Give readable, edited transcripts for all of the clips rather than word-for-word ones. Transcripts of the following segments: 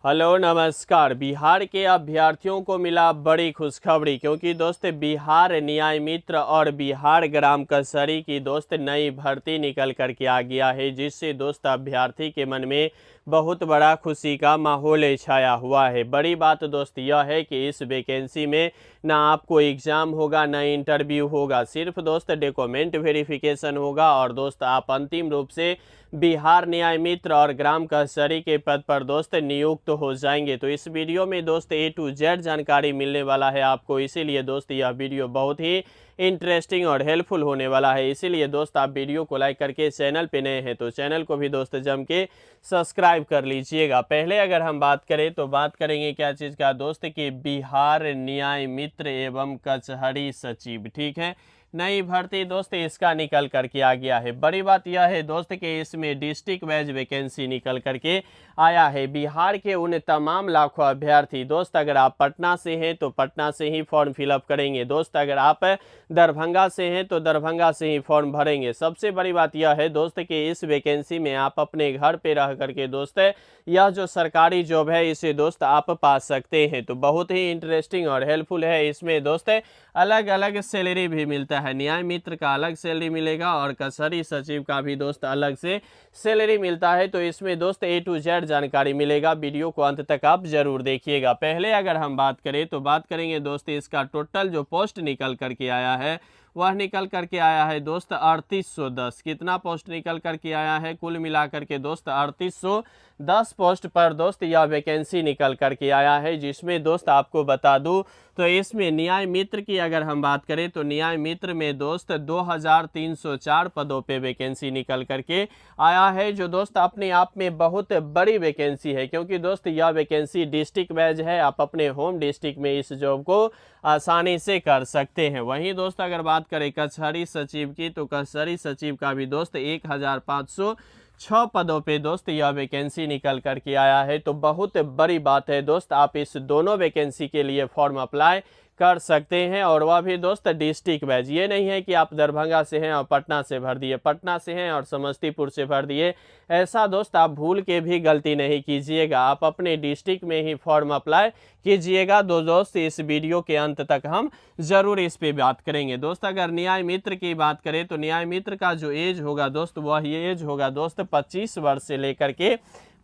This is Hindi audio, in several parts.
हेलो नमस्कार। बिहार के अभ्यर्थियों को मिला बड़ी खुशखबरी, क्योंकि दोस्त बिहार न्याय मित्र और बिहार ग्राम कचहरी की दोस्त नई भर्ती निकल कर के आ गया है, जिससे दोस्त अभ्यर्थी के मन में बहुत बड़ा खुशी का माहौल छाया हुआ है। बड़ी बात दोस्त यह है कि इस वैकेंसी में ना आपको एग्ज़ाम होगा ना इंटरव्यू होगा, सिर्फ दोस्त डॉक्यूमेंट वेरिफिकेशन होगा और दोस्त आप अंतिम रूप से बिहार न्याय मित्र और ग्राम कचहरी के पद पर दोस्त नियुक्त हो जाएंगे। तो इस वीडियो में दोस्त A to Z जानकारी मिलने वाला है आपको, इसीलिए दोस्त यह वीडियो बहुत ही इंटरेस्टिंग और हेल्पफुल होने वाला है। इसीलिए दोस्त आप वीडियो को लाइक करके, चैनल पे नए हैं तो चैनल को भी दोस्त जम के सब्सक्राइब कर लीजिएगा। पहले अगर हम बात करें तो बात करेंगे क्या चीज़ का दोस्त, कि बिहार न्याय मित्र एवं कचहरी सचिव, ठीक है, नई भर्ती दोस्त इसका निकल करके आ गया है। बड़ी बात यह है दोस्त कि इसमें डिस्ट्रिक्ट वाइज वैकेंसी निकल करके आया है। बिहार के उन तमाम लाखों अभ्यर्थी दोस्त, अगर आप पटना से हैं तो पटना से ही फॉर्म फिलअप करेंगे दोस्त, अगर आप दरभंगा से हैं तो दरभंगा से ही फॉर्म भरेंगे। सबसे बड़ी बात यह है दोस्त कि इस वैकेंसी में आप अपने घर पे रह करके दोस्त यह जो सरकारी जॉब है इसे दोस्त आप पा सकते हैं। तो बहुत ही इंटरेस्टिंग और हेल्पफुल है। इसमें दोस्त अलग अलग सैलरी भी मिलता है। न्याय मित्र का अलग सैलरी मिलेगा और कचहरी सचिव का भी दोस्त अलग से सैलरी मिलता है। तो इसमें दोस्त A to Z जानकारी मिलेगा। वीडियो को अंत तक आप जरूर देखिएगा। पहले अगर हम बात करें तो बात करेंगे दोस्त इसका टोटल जो पोस्ट निकल करके आया है वह निकल करके आया है दोस्त 3810। कितना पोस्ट निकल करके आया है? कुल मिलाकर के दोस्त 3810 पोस्ट पर दोस्त यह वैकेंसी निकल करके आया है, जिसमें दोस्त आपको बता दूं तो इसमें न्याय मित्र की अगर हम बात करें तो न्याय मित्र में दोस्त 2304 पदों पे वैकेंसी निकल करके आया है, जो दोस्त अपने आप में बहुत बड़ी वैकेंसी है, क्योंकि दोस्त यह वैकेंसी डिस्ट्रिक्ट वाइज है। आप अपने होम डिस्ट्रिक्ट में इस जॉब को आसानी से कर सकते हैं। वहीं दोस्त अगर बात करें कचहरी सचिव की तो कचहरी सचिव का भी दोस्त 1506 पदों पे दोस्त यह वैकेंसी निकल करके आया है। तो बहुत बड़ी बात है दोस्त, आप इस दोनों वैकेंसी के लिए फॉर्म अप्लाई कर सकते हैं, और वह भी दोस्त डिस्ट्रिक्ट वाइज। ये नहीं है कि आप दरभंगा से हैं और पटना से भर दिए, पटना से हैं और समस्तीपुर से भर दिए, ऐसा दोस्त आप भूल के भी गलती नहीं कीजिएगा। आप अपने डिस्ट्रिक्ट में ही फॉर्म अप्लाई कीजिएगा। दोस्त इस वीडियो के अंत तक हम जरूर इस पे बात करेंगे। दोस्त अगर न्याय मित्र की बात करें तो न्याय मित्र का जो एज होगा दोस्त वह ये एज होगा दोस्त 25 वर्ष से लेकर के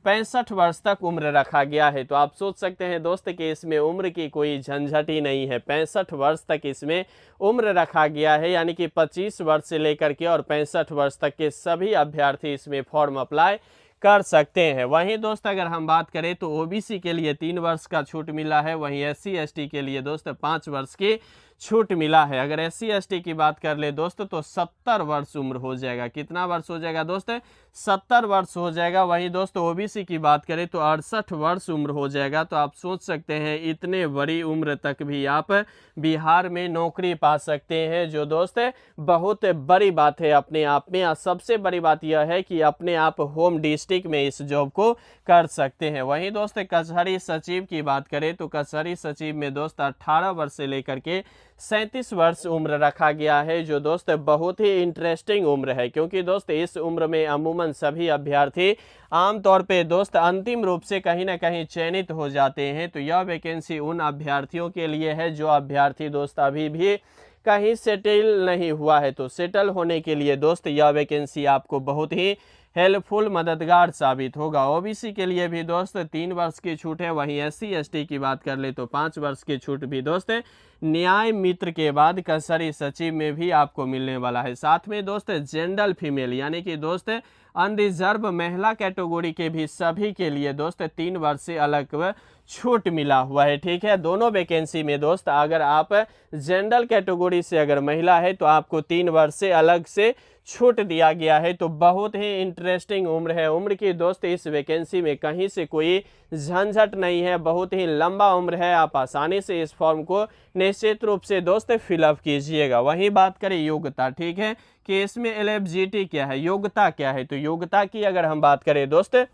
65 वर्ष तक उम्र रखा गया है। तो आप सोच सकते हैं दोस्त कि इसमें उम्र की कोई झंझट ही नहीं है। 65 वर्ष तक इसमें उम्र रखा गया है, यानी कि 25 वर्ष से लेकर के और 65 वर्ष तक के सभी अभ्यर्थी इसमें फॉर्म अप्लाई कर सकते हैं। वहीं दोस्त अगर हम बात करें तो ओबीसी के लिए 3 वर्ष का छूट मिला है, वहीं SC ST के लिए दोस्त 5 वर्ष की छूट मिला है। अगर SC ST की बात कर ले दोस्त तो 70 वर्ष उम्र हो जाएगा। कितना वर्ष हो जाएगा दोस्त? 70 वर्ष हो जाएगा। वहीं दोस्त ओबीसी की बात करें तो 68 वर्ष उम्र हो जाएगा। तो आप सोच सकते हैं इतने बड़ी उम्र तक भी आप बिहार में नौकरी पा सकते हैं, जो दोस्त बहुत बड़ी बात है अपने आप में। और सबसे बड़ी बात यह है कि अपने आप होम डिस्ट्रिक्ट में इस जॉब को कर सकते हैं। वहीं दोस्त कचहरी सचिव की बात करें तो कचहरी सचिव में दोस्त 18 वर्ष से लेकर के 37 वर्ष उम्र रखा गया है, जो दोस्त बहुत ही इंटरेस्टिंग उम्र है, क्योंकि दोस्त इस उम्र में अमूमन सभी अभ्यर्थी आमतौर पे दोस्त अंतिम रूप से कहीं ना कहीं चयनित हो जाते हैं। तो यह वैकेंसी उन अभ्यर्थियों के लिए है जो अभ्यर्थी दोस्त अभी भी कहीं सेटल नहीं हुआ है। तो सेटल होने के लिए दोस्त यह वैकेंसी आपको बहुत ही हेल्पफुल मददगार साबित होगा। ओबीसी के लिए भी दोस्त 3 वर्ष की छूट है। वहीं SC ST की बात कर ले तो 5 वर्ष की छूट भी दोस्त न्याय मित्र के बाद कचहरी सचिव में भी आपको मिलने वाला है। साथ में दोस्त जनरल फीमेल यानी कि दोस्त अनरिजर्व महिला कैटेगरी के भी सभी के लिए दोस्त 3 वर्ष से अलग छूट मिला हुआ है, ठीक है। दोनों वैकेंसी में दोस्त अगर आप जनरल कैटेगरी से अगर महिला है तो आपको 3 वर्ष से अलग से छूट दिया गया है। तो बहुत ही इंटरेस्टिंग उम्र है। उम्र की दोस्त इस वैकेंसी में कहीं से कोई झंझट नहीं है, बहुत ही लंबा उम्र है। आप आसानी से इस फॉर्म को निश्चित रूप से दोस्त फिलअप कीजिएगा। वहीं बात करें योग्यता, ठीक है, कि इसमें एलिजिबिलिटी क्या है, योग्यता क्या है। तो योग्यता की अगर हम बात करें दोस्त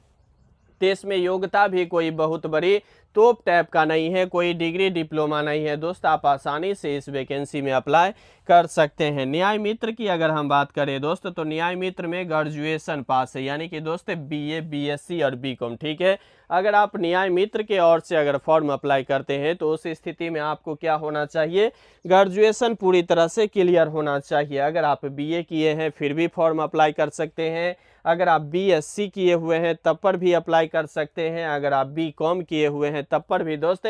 तो इसमें योग्यता भी कोई बहुत बड़ी टॉप टाइप का नहीं है, कोई डिग्री डिप्लोमा नहीं है दोस्त, आप आसानी से इस वैकेंसी में अप्लाई कर सकते हैं। न्याय मित्र की अगर हम बात करें दोस्त, तो न्याय मित्र में ग्रेजुएशन पास है, यानी कि दोस्त बीए, बीएससी और बीकॉम, ठीक है। अगर आप न्याय मित्र के ओर से अगर फॉर्म अप्लाई करते हैं तो उस स्थिति में आपको क्या होना चाहिए, ग्रेजुएशन पूरी तरह से क्लियर होना चाहिए। अगर आप बीए किए हैं फिर भी फॉर्म अप्लाई कर सकते हैं, अगर आप बीएससी किए हुए हैं तब पर भी अप्लाई कर सकते हैं, अगर आप बीकॉम किए हुए हैं तब पर भी दोस्त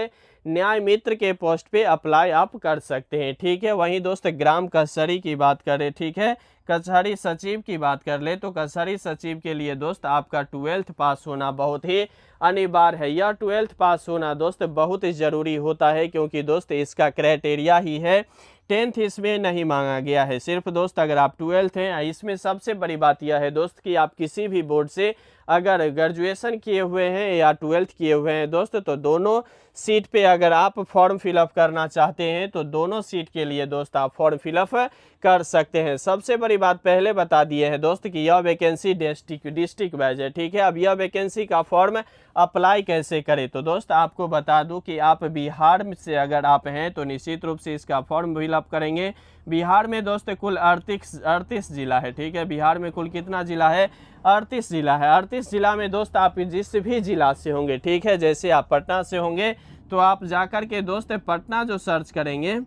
न्याय मित्र के पोस्ट पे अप्लाई आप कर सकते हैं, ठीक है। वहीं दोस्त ग्राम कचहरी की बात करें, ठीक है, कचहरी सचिव की बात कर ले तो कचहरी सचिव के लिए दोस्त आपका 12th पास होना बहुत ही अनिवार्य है। यह 12th पास होना दोस्त बहुत ही ज़रूरी होता है, क्योंकि दोस्त इसका क्राइटेरिया ही है 10th इसमें नहीं मांगा गया है, सिर्फ दोस्त अगर आप 12th हैं। इसमें सबसे बड़ी बात यह है दोस्त कि आप किसी भी बोर्ड से अगर ग्रेजुएशन किए हुए हैं या 12th किए हुए हैं दोस्त, तो दोनों सीट पे अगर आप फॉर्म फिलअप करना चाहते हैं तो दोनों सीट के लिए दोस्त आप फॉर्म फिलअप कर सकते हैं। सबसे बड़ी बात पहले बता दिए हैं दोस्त कि यह वैकेंसी डिस्ट्रिक्ट वाइज है, ठीक है। अब यह वैकेंसी का फॉर्म अप्लाई कैसे करें, तो दोस्त आपको बता दूं कि आप बिहार से अगर आप हैं तो निश्चित रूप से इसका फॉर्म फिलअप करेंगे। बिहार में दोस्त कुल 38 जिला है, ठीक है। बिहार में कुल कितना जिला है, 38 जिला है। 38 जिला में दोस्त आप जिस भी जिला से होंगे, ठीक है, जैसे आप पटना से होंगे तो आप जाकर के दोस्त पटना जो सर्च करेंगे,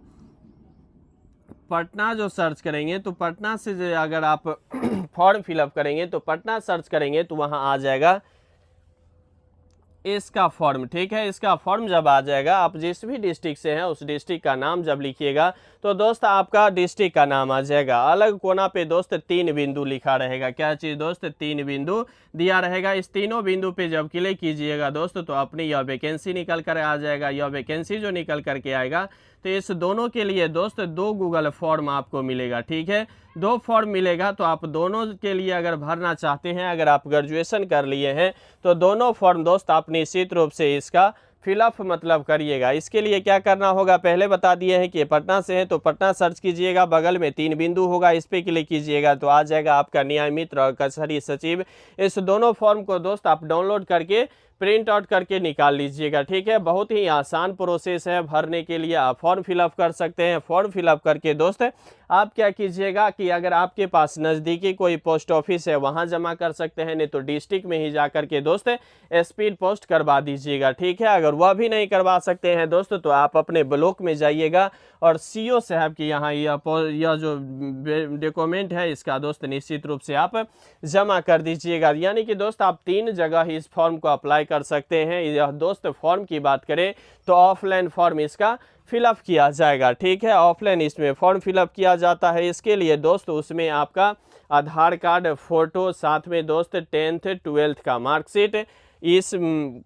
तो पटना से अगर आप फॉर्म फिलअप करेंगे तो पटना सर्च करेंगे तो वहाँ आ जाएगा इसका फॉर्म, ठीक है। इसका फॉर्म जब आ जाएगा, आप जिस भी डिस्ट्रिक्ट से हैं उस डिस्ट्रिक्ट का नाम जब लिखिएगा तो दोस्त आपका डिस्ट्रिक्ट का नाम आ जाएगा। अलग कोना पे दोस्त 3 बिंदु लिखा रहेगा, क्या चीज़ दोस्त, 3 बिंदु दिया रहेगा। इस तीनों बिंदु पे जब क्लिक कीजिएगा दोस्त तो अपनी यह वैकेंसी निकल कर आ जाएगा। यह वैकेंसी जो निकल करके आएगा तो इस दोनों के लिए दोस्त 2 गूगल फॉर्म आपको मिलेगा, ठीक है। 2 फॉर्म मिलेगा तो आप दोनों के लिए अगर भरना चाहते हैं, अगर आप ग्रेजुएशन कर लिए हैं तो दोनों फॉर्म दोस्त आप निश्चित रूप से इसका फिलअप मतलब करिएगा। इसके लिए क्या करना होगा, पहले बता दिए हैं कि पटना से है तो पटना सर्च कीजिएगा, बगल में 3 बिंदु होगा, इस पे क्लिक कीजिएगा तो आ जाएगा आपका न्याय मित्र और कचहरी सचिव। इस दोनों फॉर्म को दोस्त आप डाउनलोड करके प्रिंट आउट करके निकाल लीजिएगा, ठीक है। बहुत ही आसान प्रोसेस है भरने के लिए, आप फॉर्म फिलअप कर सकते हैं। फॉर्म फिलअप करके दोस्त आप क्या कीजिएगा कि अगर आपके पास नज़दीकी कोई पोस्ट ऑफिस है वहां जमा कर सकते हैं, नहीं तो डिस्ट्रिक्ट में ही जा करके दोस्त स्पीड पोस्ट करवा दीजिएगा, ठीक है। अगर वह भी नहीं करवा सकते हैं दोस्त तो आप अपने ब्लॉक में जाइएगा और सीओ साहब की यहाँ यह जो डॉक्यूमेंट है इसका दोस्त निश्चित रूप से आप जमा कर दीजिएगा। यानी कि दोस्त आप 3 जगह ही इस फॉर्म को अप्लाई कर सकते हैं। यह दोस्त फॉर्म की बात करें तो ऑफलाइन फॉर्म इसका फिलअप किया जाएगा, ठीक है। ऑफलाइन इसमें फॉर्म फिलअप किया जाता है। इसके लिए दोस्त उसमें आपका आधार कार्ड, फोटो, साथ में दोस्त 10th 12th का मार्कशीट इस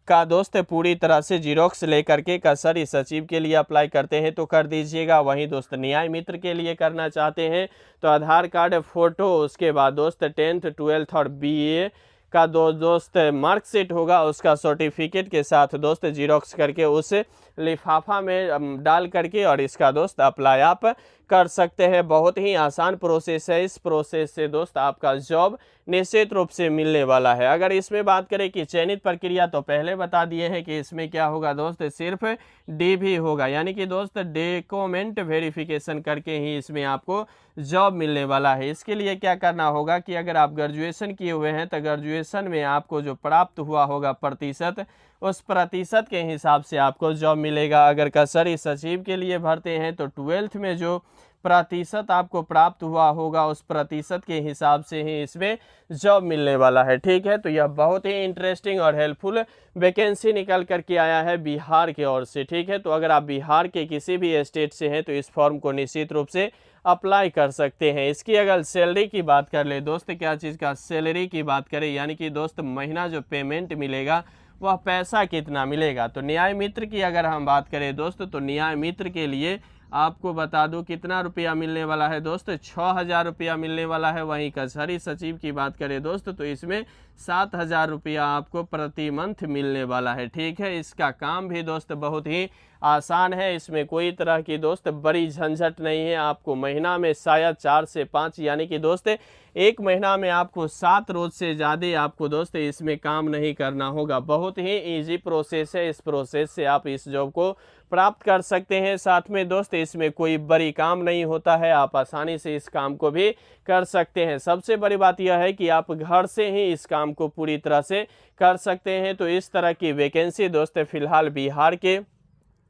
का दोस्त पूरी तरह से जीरोक्स लेकर के कचहरी सचिव के लिए अप्लाई करते हैं तो कर दीजिएगा। वहीं दोस्त न्याय मित्र के लिए करना चाहते हैं तो आधार कार्ड, फोटो, उसके बाद दोस्त 10th 12th और बीए का दोस्त मार्कशीट होगा, उसका सर्टिफिकेट के साथ दोस्त जीरोक्स करके उस लिफाफा में डाल करके और इसका दोस्त अप्लाई आप कर सकते हैं। बहुत ही आसान प्रोसेस है। इस प्रोसेस से दोस्त आपका जॉब निश्चित रूप से मिलने वाला है। अगर इसमें बात करें कि चयनित प्रक्रिया, तो पहले बता दिए हैं कि इसमें क्या होगा दोस्त, सिर्फ DV होगा, यानी कि दोस्त डॉक्यूमेंट वेरिफिकेशन करके ही इसमें आपको जॉब मिलने वाला है। इसके लिए क्या करना होगा कि अगर आप ग्रेजुएशन किए हुए हैं तो ग्रेजुएशन में आपको जो प्राप्त हुआ होगा प्रतिशत, उस प्रतिशत के हिसाब से आपको जॉब मिलेगा। अगर कचहरी सचिव के लिए भरते हैं तो 12th में जो प्रतिशत आपको प्राप्त हुआ होगा उस प्रतिशत के हिसाब से ही इसमें जॉब मिलने वाला है, ठीक है। तो यह बहुत ही इंटरेस्टिंग और हेल्पफुल वैकेंसी निकल करके आया है बिहार की ओर से, ठीक है। तो अगर आप बिहार के किसी भी स्टेट से हैं तो इस फॉर्म को निश्चित रूप से अप्लाई कर सकते हैं। इसकी अगर सैलरी की बात कर ले दोस्त, क्या चीज़ का सैलरी की बात करें, यानी कि दोस्त महीना जो पेमेंट मिलेगा वह पैसा कितना मिलेगा, तो न्याय मित्र की अगर हम बात करें दोस्त तो न्याय मित्र के लिए आपको बता दूं कितना रुपया मिलने वाला है दोस्त, 6000 रुपया मिलने वाला है। वहीं कचहरी सचिव की बात करें दोस्त तो इसमें 7000 रुपया आपको प्रति मंथ मिलने वाला है, ठीक है। इसका काम भी दोस्त बहुत ही आसान है, इसमें कोई तरह की दोस्त बड़ी झंझट नहीं है। आपको महीना में शायद 4 से 5 यानी कि दोस्त एक महीना में आपको 7 रोज से ज़्यादा आपको दोस्त इसमें काम नहीं करना होगा। बहुत ही ईजी प्रोसेस है, इस प्रोसेस से आप इस जॉब को प्राप्त कर सकते हैं। साथ में दोस्त इसमें कोई बड़ी काम नहीं होता है, आप आसानी से इस काम को भी कर सकते हैं। सबसे बड़ी बात यह है कि आप घर से ही इस काम को पूरी तरह से कर सकते हैं। तो इस तरह की वैकेंसी दोस्त फिलहाल बिहार के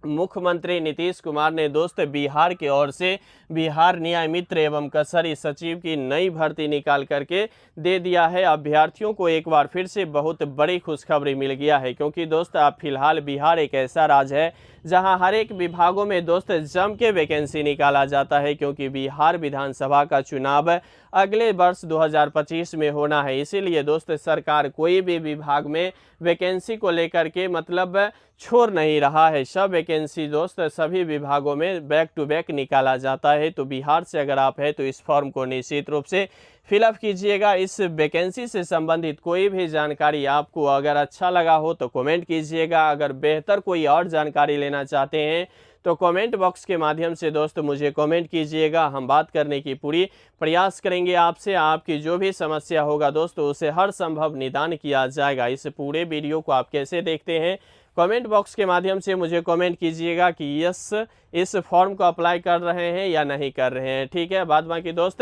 मुख्यमंत्री नीतीश कुमार ने दोस्त बिहार की ओर से बिहार न्याय मित्र एवं कसरी सचिव की नई भर्ती निकाल करके दे दिया है। अभ्यर्थियों को एक बार फिर से बहुत बड़ी खुशखबरी मिल गया है, क्योंकि दोस्त आप फिलहाल बिहार एक ऐसा राज्य है जहां हर एक विभागों में दोस्त जम के वैकेंसी निकाला जाता है, क्योंकि बिहार विधानसभा का चुनाव अगले वर्ष 2025 में होना है। इसीलिए दोस्त सरकार कोई भी विभाग में वैकेंसी को लेकर के मतलब छोड़ नहीं रहा है। सब वैकेंसी दोस्त सभी विभागों में बैक टू बैक निकाला जाता है। तो बिहार से अगर आप हैं तो इस फॉर्म को निश्चित रूप से फिलअप कीजिएगा। इस वैकेंसी से संबंधित कोई भी जानकारी आपको अगर अच्छा लगा हो तो कमेंट कीजिएगा। अगर बेहतर कोई और जानकारी लेना चाहते हैं तो कमेंट बॉक्स के माध्यम से दोस्त मुझे कमेंट कीजिएगा। हम बात करने की पूरी प्रयास करेंगे आपसे। आपकी जो भी समस्या होगा दोस्तों उसे हर संभव निदान किया जाएगा। इस पूरे वीडियो को आप कैसे देखते हैं कमेंट बॉक्स के माध्यम से मुझे कमेंट कीजिएगा कि यस इस फॉर्म को अप्लाई कर रहे हैं या नहीं कर रहे हैं। ठीक है, बाद बाकी दोस्त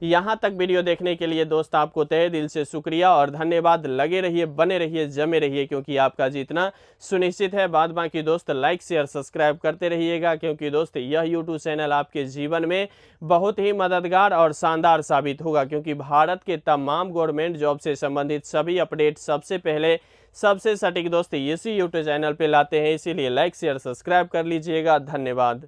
यहाँ तक वीडियो देखने के लिए दोस्त आपको तहे दिल से शुक्रिया और धन्यवाद। लगे रहिए, बने रहिए, जमे रहिए, क्योंकि आपका जीतना सुनिश्चित है। बाद बाकी दोस्त लाइक शेयर सब्सक्राइब करते रहिएगा, क्योंकि दोस्त यह यूट्यूब चैनल आपके जीवन में बहुत ही मददगार और शानदार साबित होगा, क्योंकि भारत के तमाम गवर्नमेंट जॉब से संबंधित सभी अपडेट सबसे पहले सबसे सटीक दोस्त इसी यूट्यूब चैनल पे लाते हैं। इसीलिए लाइक शेयर सब्सक्राइब कर लीजिएगा। धन्यवाद।